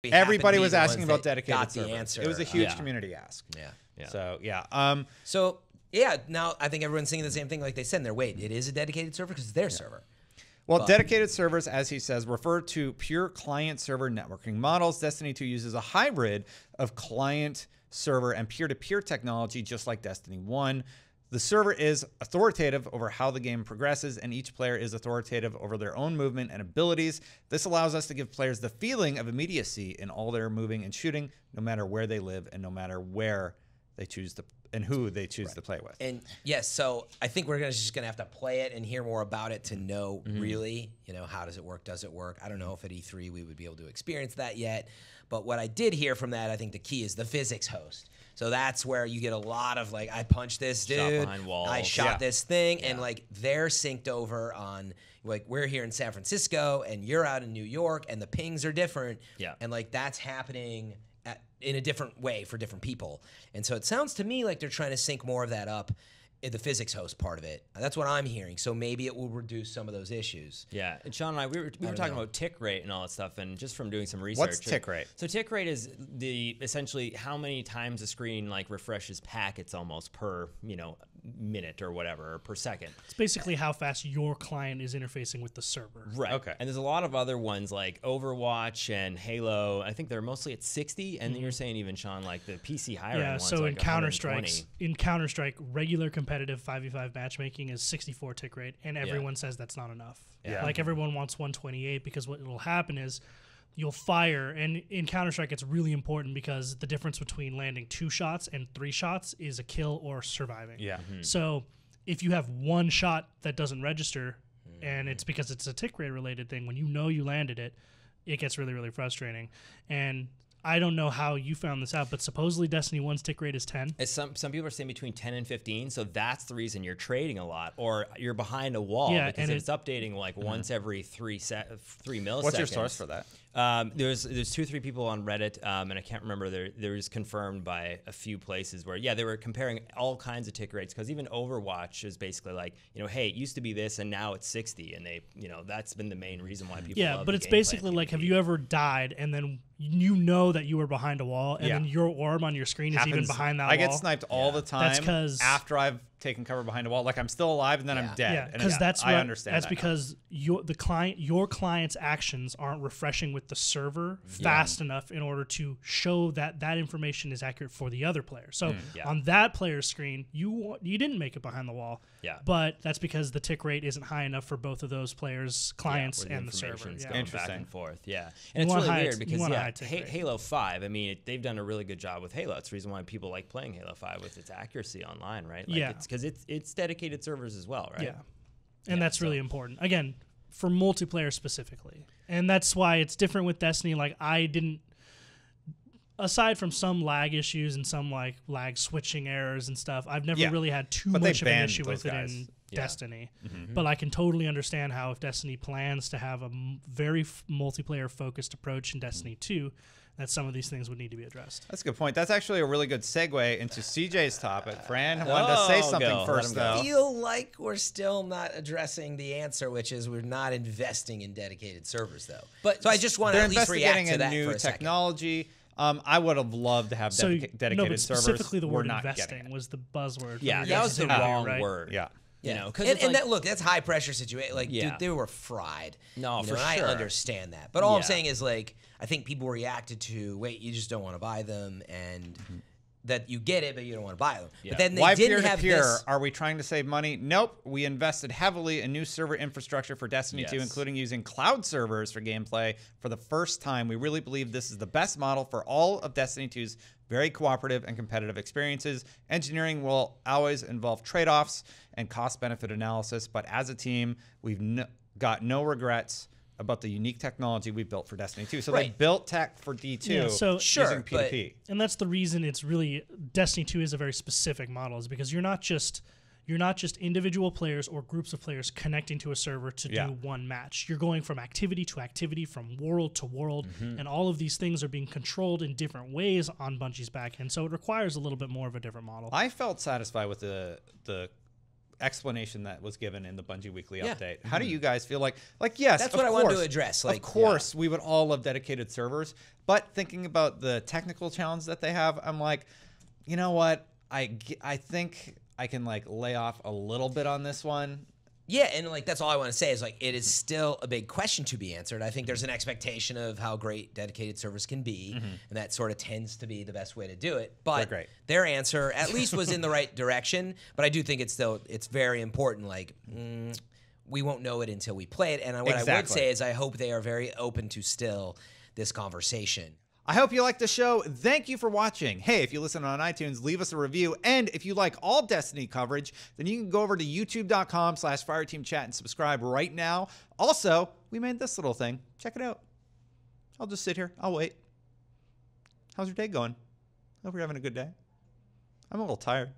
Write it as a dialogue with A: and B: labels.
A: Everybody was asking about dedicated
B: got the
A: servers.
B: answer.
A: It was a huge community ask.
B: Yeah.
A: So yeah.
B: So yeah, now I think everyone's thinking the same thing. Like they said in there, wait, it is a dedicated server because it's their server.
A: Well, dedicated servers, as he says, refer to pure client-server networking models. Destiny 2 uses a hybrid of client-server and peer-to-peer technology, just like Destiny 1. The server is authoritative over how the game progresses, and each player is authoritative over their own movement and abilities. This allows us to give players the feeling of immediacy in all their moving and shooting, no matter where they live and no matter where they choose to and who they choose to play with.
B: And yes, so I think we're just gonna have to play it and hear more about it to know really, how does it work? Does it work? I don't know if at E3 we would be able to experience that yet. But what I did hear from that, I think the key is the physics host. So that's where you get a lot of I punched this dude,
C: shot behind walls.
B: I shot this thing, and they're synced over on we're here in San Francisco and you're out in New York, and the pings are different.
C: Yeah,
B: and that's happening in a different way for different people. And so it sounds to me like they're trying to sync more of that up in the physics host part of it. That's what I'm hearing. So maybe it will reduce some of those issues.
C: Yeah, and Sean and I, we were talking about tick rate and all that stuff, and just from doing some research.
A: What's tick rate?
C: So tick rate is essentially how many times a screen refreshes packets almost per minute or whatever, or per second.
D: It's basically how fast your client is interfacing with the server.
C: Right. Okay. And there's a lot of other ones like Overwatch and Halo. I think they're mostly at 60, and then you're saying even, Sean, the PC higher end ones.
D: So in
C: Counter-Strike,
D: regular competitive 5v5 matchmaking is 64 tick rate, and everyone says that's not enough.
C: Yeah.
D: Everyone wants 128 because what will happen is you'll fire, and in Counter-Strike it's really important because the difference between landing 2 shots and 3 shots is a kill or surviving.
A: Yeah.
D: So if you have 1 shot that doesn't register, and it's because it's a tick rate related thing, when you landed it, it gets really, really frustrating. And I don't know how you found this out, but supposedly Destiny 1's tick rate is 10.
C: Some people are saying between 10 and 15, so that's the reason you're trading a lot, or you're behind a wall because it's updating once every 3 milliseconds.
A: What's your source for that?
C: There's 2 or 3 people on Reddit, and I can't remember. There was confirmed by a few places where they were comparing all kinds of tick rates, because even Overwatch is basically hey, it used to be this and now it's 60, and they that's been the main reason why people love
D: but
C: the
D: it's
C: gameplay
D: basically have you ever died and then that you were behind a wall, and then your orb on your screen is even behind that wall?
A: I get sniped all the time.
D: That's because
A: after I've taken cover behind a wall, I'm still alive and then I'm dead.
D: Yeah, because
A: I understand.
D: That's because your client's actions aren't refreshing with the server fast enough in order to show that information is accurate for the other player. So on that player's screen, you didn't make it behind the wall.
C: Yeah.
D: But that's because the tick rate isn't high enough for both of those players' clients and the server.
C: Going back and forth. Yeah. And it's really weird because Halo 5, they've done a really good job with Halo. It's the reason why people like playing Halo 5 with its accuracy online, right? Because it's dedicated servers as well, right?
D: Yeah. And that's really important. Again, for multiplayer specifically. And that's why it's different with Destiny. I didn't, aside from some lag issues and some lag switching errors and stuff, I've never really had too much of an issue with it in Destiny. But I can totally understand how if Destiny plans to have a very multiplayer focused approach in Destiny 2, that some of these things would need to be addressed.
A: That's a good point. That's actually a really good segue into CJ's topic. Fran wanted to say something first, though.
B: I feel like we're still not addressing the answer, which is we're not investing in dedicated servers, though. But so I just want to at least react to that
A: new
B: for a
A: technology. I would have loved to have dedicated servers.
D: Specifically, the word investing was the buzzword.
C: Yeah, that was the wrong word.
A: Yeah.
B: Look, that's high pressure situation. Dude, they were fried.
C: No, for sure.
B: I understand that, but all I'm saying is I think people reacted to you just don't want to buy them, and that you get it, but you don't want to buy them. Yeah. But then they didn't have this.
A: Are we trying to save money? Nope. We invested heavily in new server infrastructure for Destiny 2, including using cloud servers for gameplay for the first time. We really believe this is the best model for all of Destiny 2's very cooperative and competitive experiences. Engineering will always involve trade-offs and cost-benefit analysis, but as a team, we've got no regrets about the unique technology we built for Destiny 2. So they built tech for D2 using P2P.
D: And that's the reason it's really Destiny 2 is a very specific model, is because you're not just individual players or groups of players connecting to a server to do one match. You're going from activity to activity, from world to world, and all of these things are being controlled in different ways on Bungie's back end. So it requires a little bit more of a different model.
A: I felt satisfied with the explanation that was given in the Bungie Weekly
B: Yeah.
A: update. How do you guys feel like yes,
B: That's
A: of
B: what I wanted to
A: course,
B: address.
A: Of course, we would all love dedicated servers, but thinking about the technical challenge that they have, I'm like, you know what? I think I can like lay off a little bit on this one.
B: Yeah, and like that's all I want to say is like it is still a big question to be answered. I think there's an expectation of how great dedicated servers can be, and that sort of tends to be the best way to do it. But
A: great.
B: their answer at least was in the right direction. But I do think it's very important. Like we won't know it until we play it. And what I would say is I hope they are very open to still this conversation.
A: I hope you liked the show. Thank you for watching. Hey, if you listen on iTunes, leave us a review. And if you like all Destiny coverage, then you can go over to youtube.com/fireteamchat and subscribe right now. Also, we made this little thing. Check it out. I'll just sit here. I'll wait. How's your day going? Hope you're having a good day. I'm a little tired.